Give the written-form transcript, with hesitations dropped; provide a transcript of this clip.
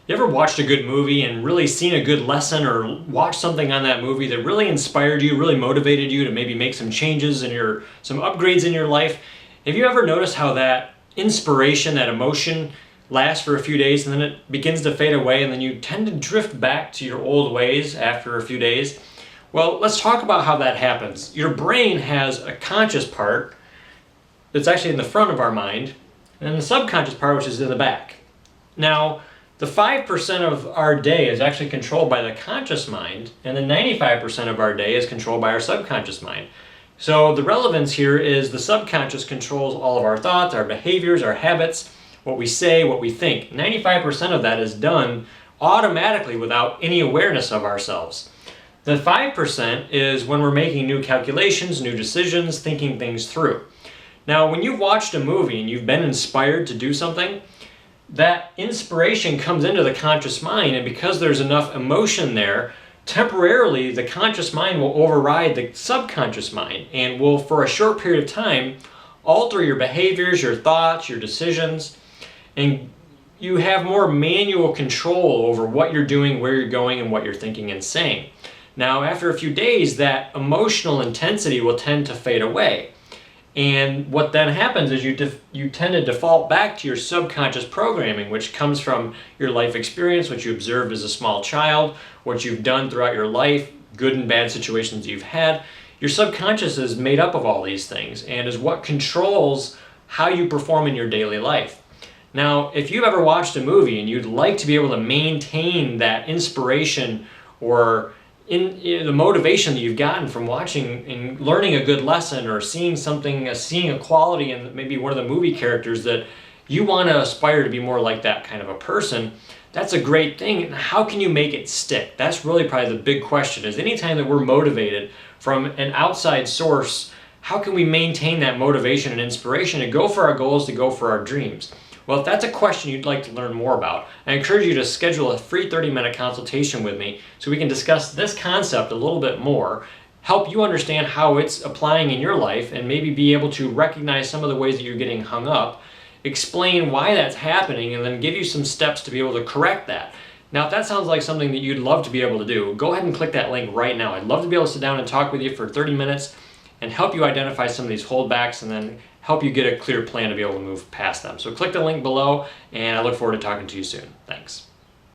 You ever watched a good movie and really seen a good lesson or watched something on that movie that really inspired you, really motivated you to maybe make some changes in some upgrades in your life? Have you ever noticed how that inspiration, that emotion lasts for a few days and then it begins to fade away and then you tend to drift back to your old ways after a few days? Well, let's talk about how that happens. Your brain has a conscious part that's actually in the front of our mind and the subconscious part which is in the back. Now, the 5% of our day is actually controlled by the conscious mind, and the 95% of our day is controlled by our subconscious mind. So the relevance here is the subconscious controls all of our thoughts, our behaviors, our habits, what we say, what we think. 95% of that is done automatically without any awareness of ourselves. The 5% is when we're making new calculations, new decisions, thinking things through. Now, when you've watched a movie and you've been inspired to do something, that inspiration comes into the conscious mind, and because there's enough emotion there, temporarily the conscious mind will override the subconscious mind and will, for a short period of time, alter your behaviors, your thoughts, your decisions, and you have more manual control over what you're doing, where you're going, and what you're thinking and saying. Now, after a few days, that emotional intensity will tend to fade away. And what then happens is you tend to default back to your subconscious programming, which comes from your life experience, what you observed as a small child, what you've done throughout your life, good and bad situations you've had. Your subconscious is made up of all these things and is what controls how you perform in your daily life. Now, if you've ever watched a movie and you'd like to be able to maintain that inspiration or in the motivation that you've gotten from watching and learning a good lesson or seeing something, seeing a quality in maybe one of the movie characters that you want to aspire to be more like that kind of a person, that's a great thing. And how can you make it stick? That's really probably the big question, is anytime that we're motivated from an outside source, how can we maintain that motivation and inspiration to go for our goals, to go for our dreams? Well, if that's a question you'd like to learn more about, I encourage you to schedule a free 30-minute consultation with me so we can discuss this concept a little bit more, help you understand how it's applying in your life, and maybe be able to recognize some of the ways that you're getting hung up, explain why that's happening, and then give you some steps to be able to correct that. Now, if that sounds like something that you'd love to be able to do, go ahead and click that link right now. I'd love to be able to sit down and talk with you for 30 minutes and help you identify some of these holdbacks and then help you get a clear plan to be able to move past them. So click the link below, and I look forward to talking to you soon. Thanks.